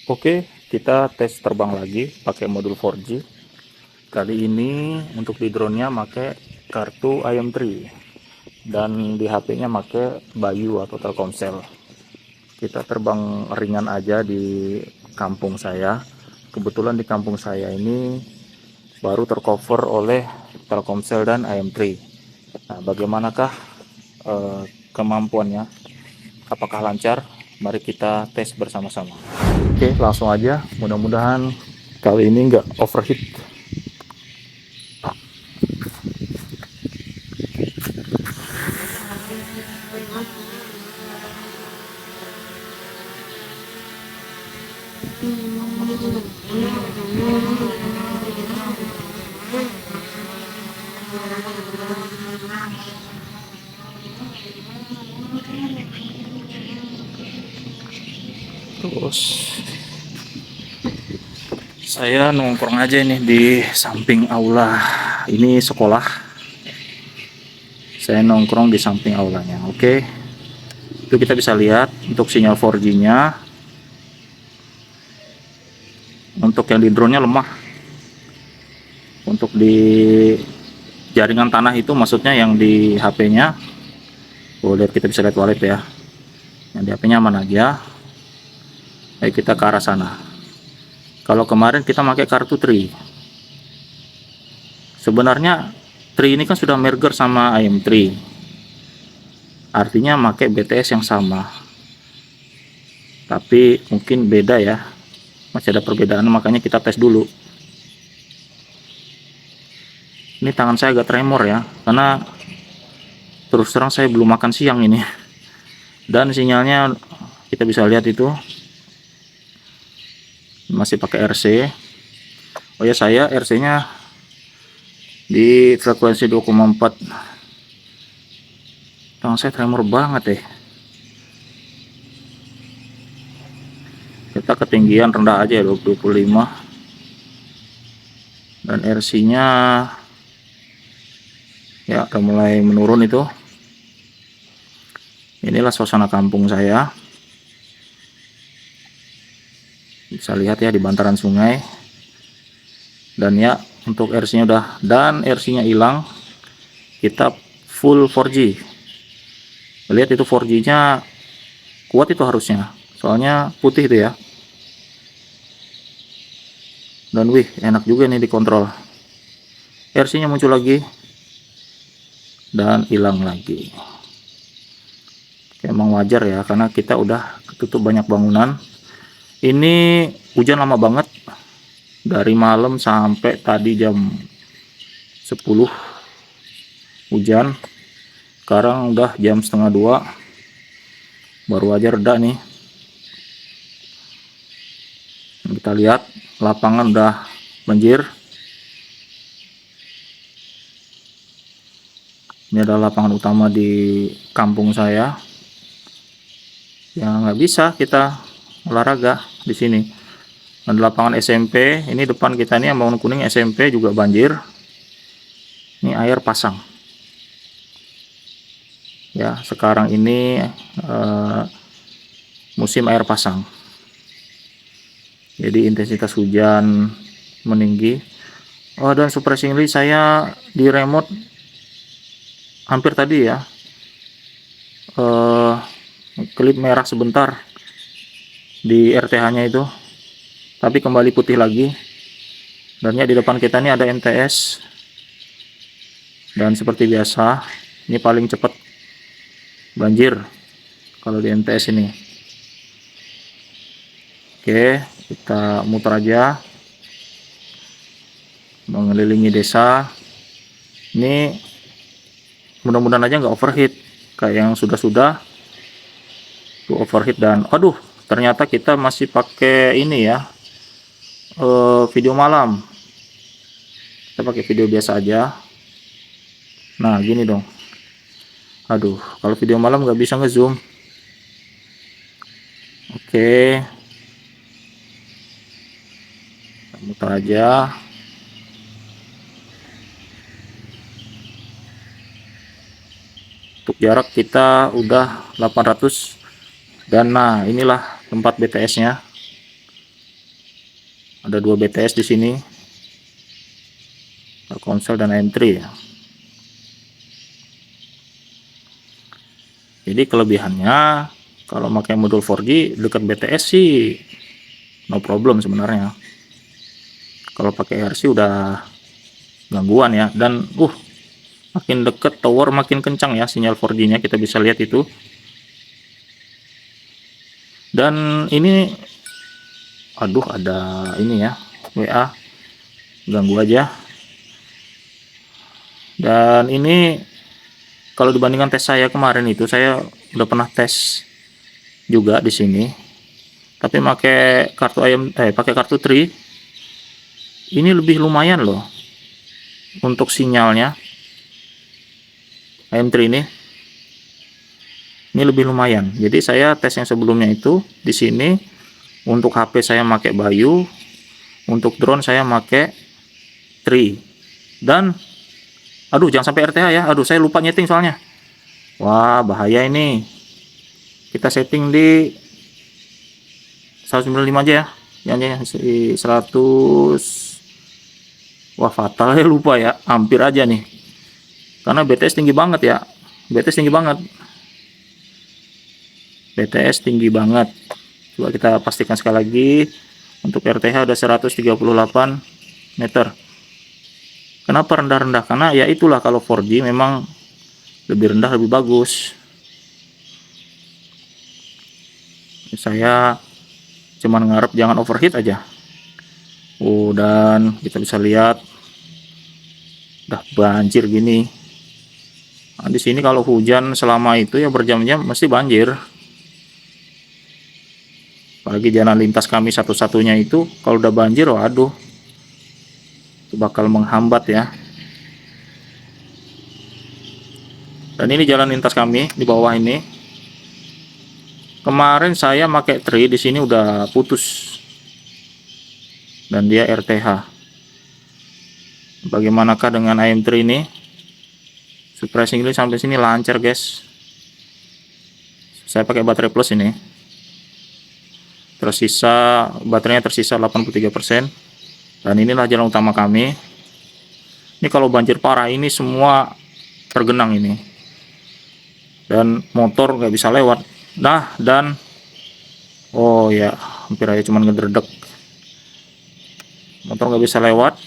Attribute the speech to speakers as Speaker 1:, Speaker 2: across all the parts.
Speaker 1: Oke, kita tes terbang lagi pakai modul 4G. Kali ini untuk di drone-nya pakai kartu IM3 dan di HP-nya pakai Bayu atau Telkomsel. Kita terbang ringan aja di kampung saya. Kebetulan di kampung saya ini baru tercover oleh Telkomsel dan IM3. Nah, bagaimanakah kemampuannya? Apakah lancar? Mari kita tes bersama-sama. Oke, langsung aja. Mudah-mudahan kali ini nggak overheat. Terus saya nongkrong aja nih di samping aula. Ini sekolah. Saya nongkrong di samping aulanya. Oke. Itu kita bisa lihat untuk sinyal 4G-nya. Untuk yang di drone-nya lemah. Untuk di jaringan tanah itu maksudnya yang di HP-nya. Oh, lihat, kita bisa lihat wallet ya. Yang di HP-nya aman aja. Ayo kita ke arah sana. Kalau kemarin kita pakai kartu Tri. Sebenarnya Tri ini kan sudah merger sama IM3. Artinya pakai BTS yang sama. Tapi mungkin beda ya. Masih ada perbedaan, makanya kita tes dulu. Ini tangan saya agak tremor ya, karena terus terang saya belum makan siang ini. Dan sinyalnya kita bisa lihat itu masih pakai RC. Oh ya, saya RC-nya di frekuensi 2,4. Tangan saya tremor banget deh. Kita ketinggian rendah aja ya, 25. Dan RC-nya ya udah mulai menurun itu. Inilah suasana kampung saya. Bisa lihat ya di bantaran sungai. Dan ya untuk RC-nya udah, dan RC-nya hilang. Kita full 4G. Lihat itu 4G-nya kuat itu harusnya. Soalnya putih itu ya. Dan wih, enak juga nih dikontrol. RC-nya muncul lagi dan hilang lagi. Emang wajar ya, karena kita udah ketutup banyak bangunan. Ini hujan lama banget, dari malam sampai tadi jam 10 hujan. Sekarang udah jam setengah 2, baru aja reda nih. Kita lihat lapangan udah banjir. Ini adalah lapangan utama di kampung saya. Ya nggak bisa kita olahraga di sini. Dan lapangan SMP, ini depan kita nih yang bangun kuning SMP juga banjir. Ini air pasang. Ya, sekarang ini musim air pasang. Jadi intensitas hujan meninggi. Oh, dan surprisingly saya di remote hampir tadi ya klip merah sebentar di RTH-nya itu, tapi kembali putih lagi. Dan ya di depan kita ini ada MTS. Dan seperti biasa, ini paling cepat banjir kalau di MTS ini. Oke, kita muter aja mengelilingi desa. Ini mudah-mudahan aja nggak overheat kayak yang sudah-sudah tuh overheat. Dan aduh, ternyata kita masih pakai ini ya, video malam. Kita pakai video biasa aja. Nah gini dong. Aduh, kalau video malam nggak bisa ngezoom. Oke, muter aja. Untuk jarak kita udah 800. Dan nah inilah tempat BTS-nya. Ada 2 BTS di sini, konsel dan M3 ya. Jadi kelebihannya kalau pakai modul 4G dekat BTS sih no problem sebenarnya. Kalau pakai RC udah gangguan ya. Dan makin deket tower makin kencang ya sinyal 4G nya, kita bisa lihat itu. Dan ini aduh, ada ini ya, WA, ganggu aja. Dan ini kalau dibandingkan tes saya kemarin itu, saya udah pernah tes juga di sini, tapi pakai kartu pakai kartu Tri, ini lebih lumayan loh untuk sinyalnya. AM3 ini lebih lumayan. Jadi saya tes yang sebelumnya itu di sini, untuk HP saya pakai Bayu, untuk drone saya pakai Tri. Dan aduh, jangan sampai RTH ya. Aduh, saya lupa nyeting soalnya. Wah, bahaya ini. Kita setting di 195 aja ya. Jangan 100. Wah, fatal ya, lupa ya. Hampir aja nih. Karena BTS tinggi banget ya. BTS tinggi banget. BTS tinggi banget. Coba kita pastikan sekali lagi. Untuk RTH ada 138 meter. Kenapa rendah-rendah? Karena ya itulah, kalau 4G memang lebih rendah lebih bagus. Saya cuman ngarep jangan overheat aja. Dan kita bisa lihat udah banjir gini. Nah, di sini kalau hujan selama itu ya berjam-jam mesti banjir. Apalagi jalan lintas kami satu-satunya itu kalau udah banjir, waduh, itu bakal menghambat ya. Dan ini jalan lintas kami di bawah ini. Kemarin saya pakai Tri, di sini udah putus. Dan dia RTH. Bagaimanakah dengan AM3 ini? Surprisingly sampai sini lancar, guys. Saya pakai baterai plus ini. Baterainya tersisa 83%. Dan inilah jalan utama kami. Ini kalau banjir parah ini semua tergenang ini. Dan motor nggak bisa lewat. Nah, dan oh ya, hampir aja cuman ngedredek. Motor nggak bisa lewat.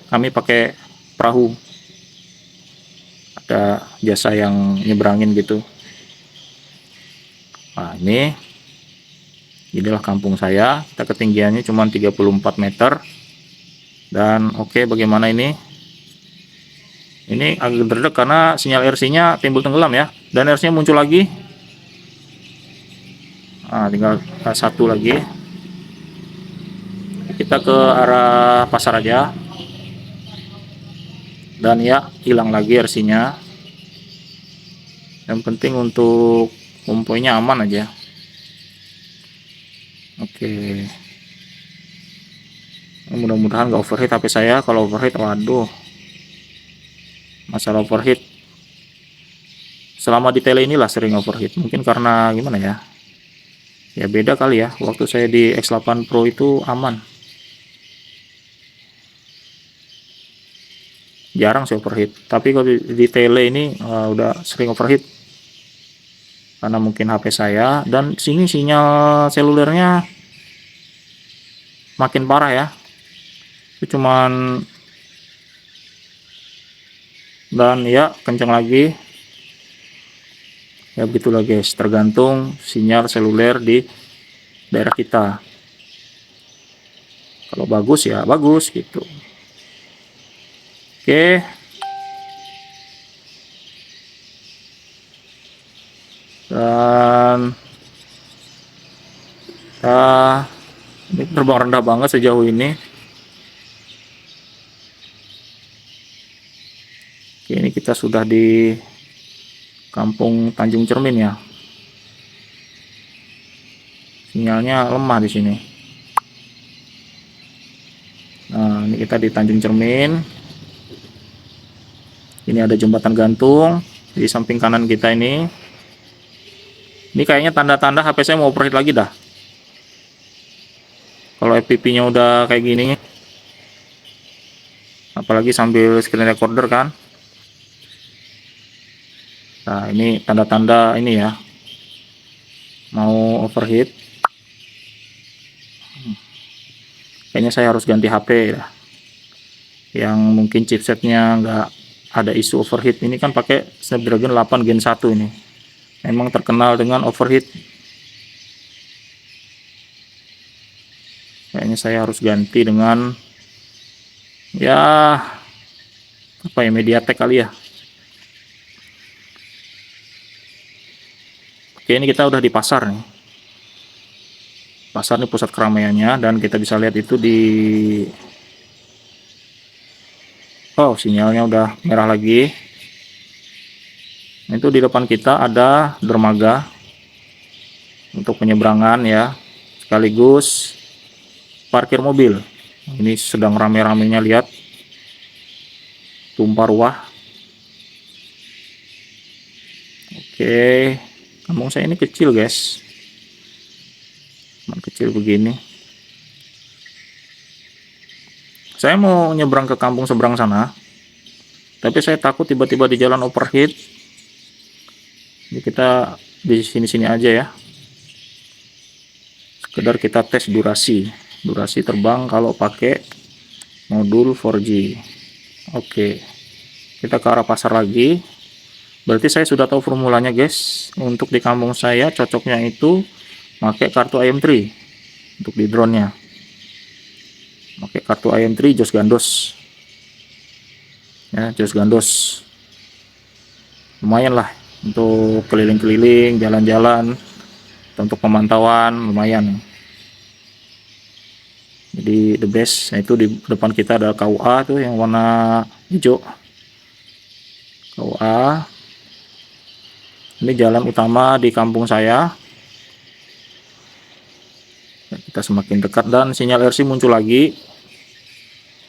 Speaker 1: Kami pakai perahu. Ada jasa yang nyebrangin gitu. Nah, inilah kampung saya. Kita ketinggiannya cuma 34 meter. Dan oke, bagaimana ini? Ini agak berdek karena sinyal RC-nya timbul tenggelam ya. Dan RC-nya muncul lagi. Nah, tinggal satu lagi. Kita ke arah pasar aja. Dan ya, hilang lagi RC-nya. Yang penting untuk kompoinya aman aja. Oke. Mudah-mudahan nggak overheat HP saya. Kalau overheat, waduh, masalah overheat selama di tele inilah sering overheat. Mungkin karena gimana ya, ya beda kali ya. Waktu saya di X8 Pro itu aman, jarang sih overheat. Tapi kalau di tele ini udah sering overheat karena mungkin HP saya. Dan sini sinyal selulernya makin parah ya. Itu cuman, dan ya kencang lagi ya, begitulah guys, tergantung sinyal seluler di daerah kita. Kalau bagus ya bagus gitu. Oke, dan ini terbang rendah banget sejauh ini. Oke, ini kita sudah di Kampung Tanjung Cermin ya. Sinyalnya lemah di sini. Nah, ini kita di Tanjung Cermin. Ini ada jembatan gantung di samping kanan kita ini. Ini kayaknya tanda-tanda HP saya mau overheat lagi dah. Kalau FPV-nya udah kayak gini, apalagi sambil screen recorder kan. Nah, ini tanda-tanda ini ya, mau overheat. Kayaknya saya harus ganti HP ya, yang mungkin chipsetnya nggak ada isu overheat. Ini kan pakai Snapdragon 8 Gen 1 ini, memang terkenal dengan overheat. Kayaknya saya harus ganti dengan ya apa ya, MediaTek kali ya. Oke, ini kita udah di pasar nih. Pasar nih pusat keramaiannya, dan kita bisa lihat itu di sinyalnya udah merah lagi. Itu di depan kita ada dermaga untuk penyeberangan ya, sekaligus parkir mobil. Ini sedang rame-ramenya, lihat, tumpah ruah. Oke, kampung saya ini kecil guys, kecil begini. Saya mau nyebrang ke kampung seberang sana, tapi saya takut tiba-tiba di jalan overheat. Jadi kita di sini-sini aja ya, sekedar kita tes durasi terbang kalau pakai modul 4G. Oke, kita ke arah pasar lagi. Berarti saya sudah tahu formulanya guys. Untuk di kampung saya cocoknya itu pakai kartu IM3 untuk di drone-nya. Pakai kartu IM3 Jos Gandos. Ya, Jos Gandos. Lumayan lah untuk keliling-keliling, jalan-jalan, untuk pemantauan lumayan. Jadi the best. Nah, itu di depan kita ada KUA tuh yang warna hijau. KUA. Ini jalan utama di kampung saya. Kita semakin dekat dan sinyal RC muncul lagi.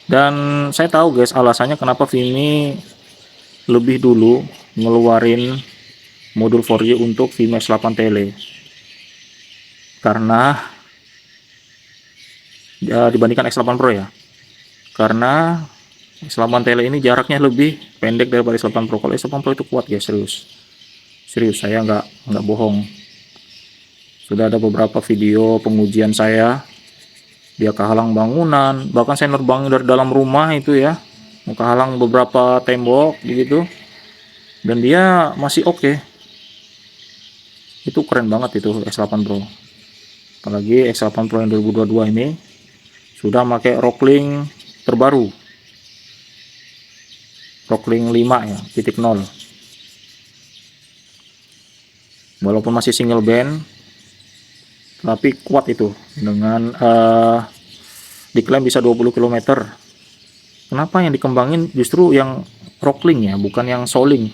Speaker 1: Dan saya tahu guys alasannya kenapa Vimi lebih dulu ngeluarin modul 4G untuk Vimi S8 Tele. Karena ya, dibandingkan X8 Pro ya. Karena X8 Tele ini jaraknya lebih pendek daripada X8 Pro. Kalau X8 Pro itu kuat guys, serius, saya nggak bohong. Sudah ada beberapa video pengujian saya, dia kehalang bangunan, bahkan saya nerbangin dari dalam rumah itu ya, mau kehalang beberapa tembok gitu, dan dia masih oke. Itu keren banget itu X8 Pro. Apalagi X8 Pro yang 2022 ini sudah pakai Rocklink terbaru, Rocklink 5 ya, titik 0. Walaupun masih single band, tapi kuat itu, dengan diklaim bisa 20 km. Kenapa yang dikembangin justru yang Rocklink ya, bukan yang Solink?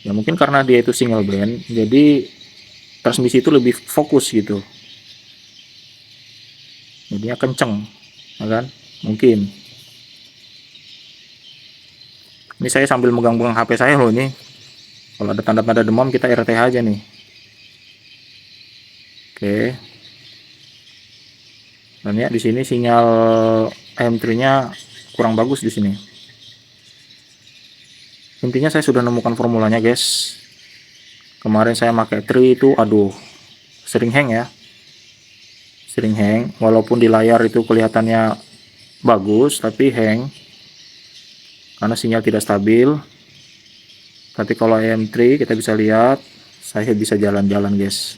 Speaker 1: Ya mungkin karena dia itu single band, jadi transmisi itu lebih fokus gitu, jadinya kenceng, ya kan? Mungkin. Ini saya sambil megang-megang HP saya loh ini. Kalau ada tanda-tanda demam kita RTH aja nih. Oke. Dan ya di sini sinyal IM3-nya kurang bagus di sini. Intinya saya sudah nemukan formulanya guys. Kemarin saya pakai tri itu, aduh, sering hang ya. Sering hang, walaupun di layar itu kelihatannya bagus, tapi hang karena sinyal tidak stabil. Tapi kalau IM3 kita bisa lihat, saya bisa jalan-jalan guys.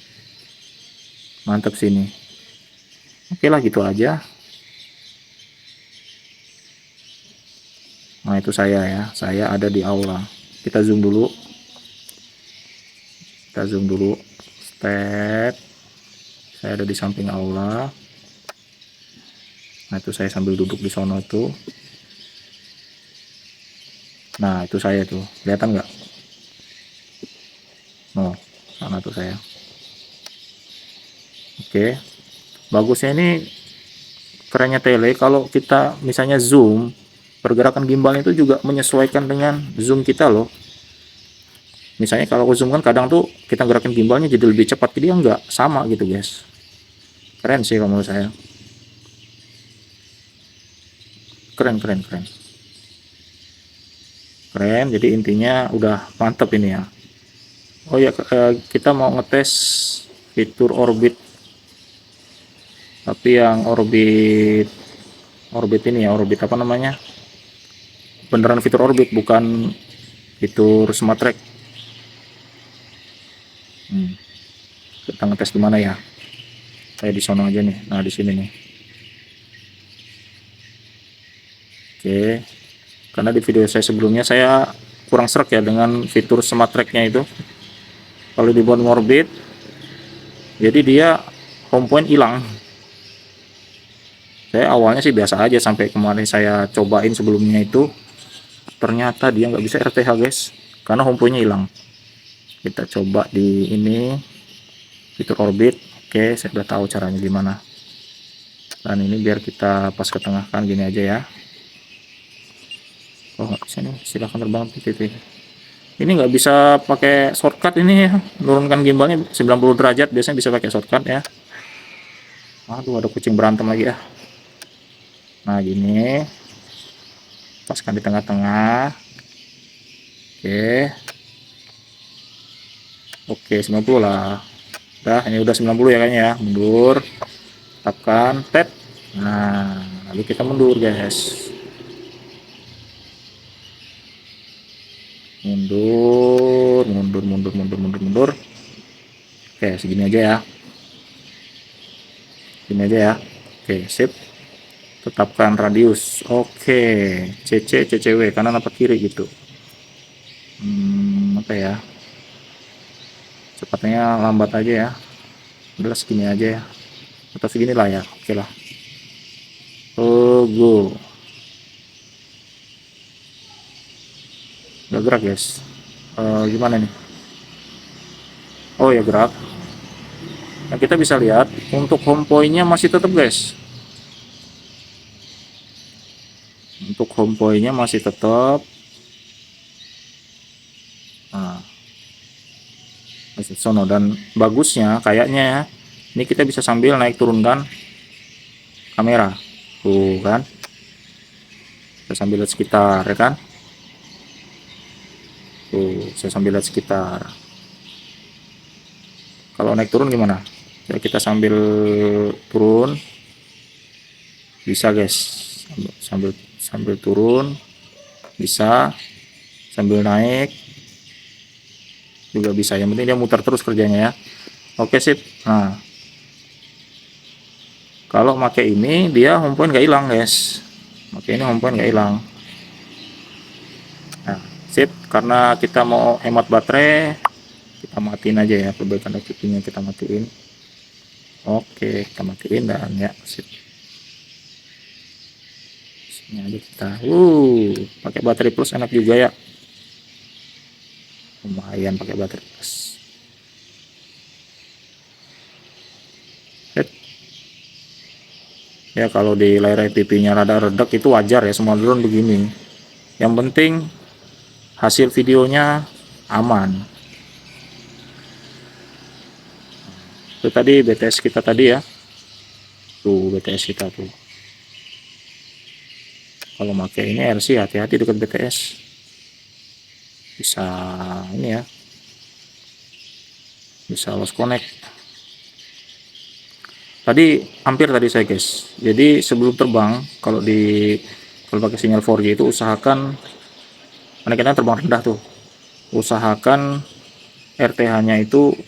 Speaker 1: Mantap sini. Oke lah, gitu aja. Nah itu saya ya, saya ada di aula. Kita zoom dulu. Step. Saya ada di samping aula. Nah itu saya sambil duduk di sono tuh. Nah itu saya tuh, kelihatan nggak? Oh, sana tuh saya. Oke, bagusnya ini, kerennya tele, kalau kita misalnya zoom, pergerakan gimbalnya itu juga menyesuaikan dengan zoom kita loh. Misalnya kalau aku zoom kan kadang tuh kita gerakin gimbalnya jadi lebih cepat, jadi enggak sama gitu guys. Keren sih kalau menurut saya. Keren, keren, keren. Keren, jadi intinya udah mantep ini ya. Oh ya, kita mau ngetes fitur orbit, tapi yang orbit orbit ini ya, orbit apa namanya, beneran fitur orbit, bukan fitur smart track. Kita ngetes di mana ya, saya di sono aja nih. Nah, di sini nih. Oke, karena di video saya sebelumnya saya kurang serak ya dengan fitur smart tracknya itu. Kalau dibuat orbit, jadi dia home point hilang. Saya awalnya sih biasa aja, sampai kemarin saya cobain sebelumnya itu, ternyata dia nggak bisa RTH guys, karena home point-nya hilang. Kita coba di ini fitur orbit. Oke, saya udah tahu caranya gimana. Dan ini biar kita pas ke tengah kan, gini aja ya. Oh, nggak bisa nih, silahkan terbang titik. Ini nggak bisa pakai shortcut ini ya, menurunkan gimbalnya 90 derajat biasanya bisa pakai shortcut ya. Aduh, ada kucing berantem lagi ya. Nah, gini, paskan di tengah-tengah. Oke, oke, 90 lah. Udah, ini udah 90 ya kayaknya ya. Mundur, tekan tab. Nah, lalu kita mundur guys. Mundur, mundur, mundur, mundur, mundur, mundur. Oke, segini aja ya. Segini aja ya. Oke, sip. Tetapkan radius. Oke, CC, CCW, kanan apa kiri gitu. Apa ya? Cepatnya lambat aja ya. Udah segini aja ya. Atau segini lah ya. Oke lah. Oh, go. Gak gerak guys. Gimana nih? Oh ya, gerak. Nah, kita bisa lihat untuk home point-nya masih tetap guys. Untuk home point-nya masih tetap. Nah, masih sono, dan bagusnya kayaknya ya, ini kita bisa sambil naik turunkan kamera. Tuh kan. Kita sambil lihat sekitar ya kan. Tuh, saya sambil lihat sekitar. Kalau naik turun gimana? Ya, kita sambil turun bisa guys, sambil sambil turun bisa, sambil naik juga bisa, yang penting dia muter terus kerjanya ya. Oke, sip. Nah, kalau pakai ini dia home point nggak hilang guys, pakai ini home point nggak hilang. Nah, sip, karena kita mau hemat baterai, kita matiin aja ya, perbaikan equipnya kita matiin. Oke, kita matiin dan ya, sip. Sini aja kita. Pakai baterai plus enak juga ya. Lumayan pakai baterai plus. Ya, kalau di layar IPP-nya rada redak itu wajar ya, semua drone begini. Yang penting hasil videonya aman. Itu tadi BTS kita tadi ya. Tuh BTS kita tuh. Kalau pakai ini RC, hati-hati dekat BTS. Bisa ini ya. Bisa lost connect. Tadi hampir tadi saya guys. Jadi sebelum terbang, kalau pakai sinyal 4G itu usahakan, karena kita terbang rendah tuh, usahakan RTH-nya itu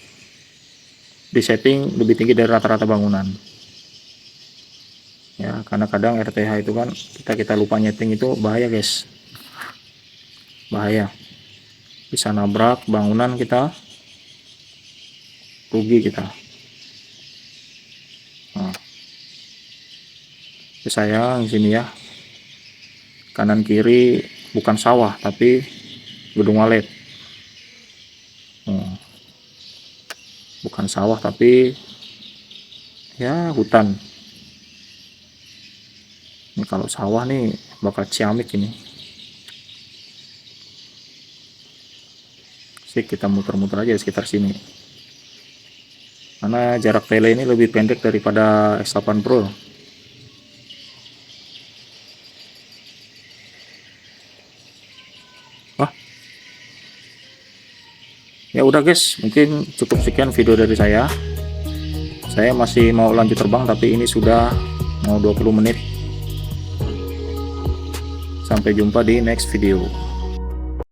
Speaker 1: disetting lebih tinggi dari rata-rata bangunan ya, karena kadang RTH itu kan kita lupa nyeting, itu bahaya guys, bahaya, bisa nabrak bangunan, kita rugi kita. Nah, sayang di sini ya, kanan kiri bukan sawah tapi gedung walet. Bukan sawah tapi ya hutan. Ini kalau sawah nih bakal ciamik ini. Sih, kita muter-muter aja di sekitar sini. Karena jarak tele ini lebih pendek daripada X8 Pro. Ya udah guys, mungkin cukup sekian video dari saya. Saya masih mau lanjut terbang tapi ini sudah mau 20 menit. Sampai jumpa di next video.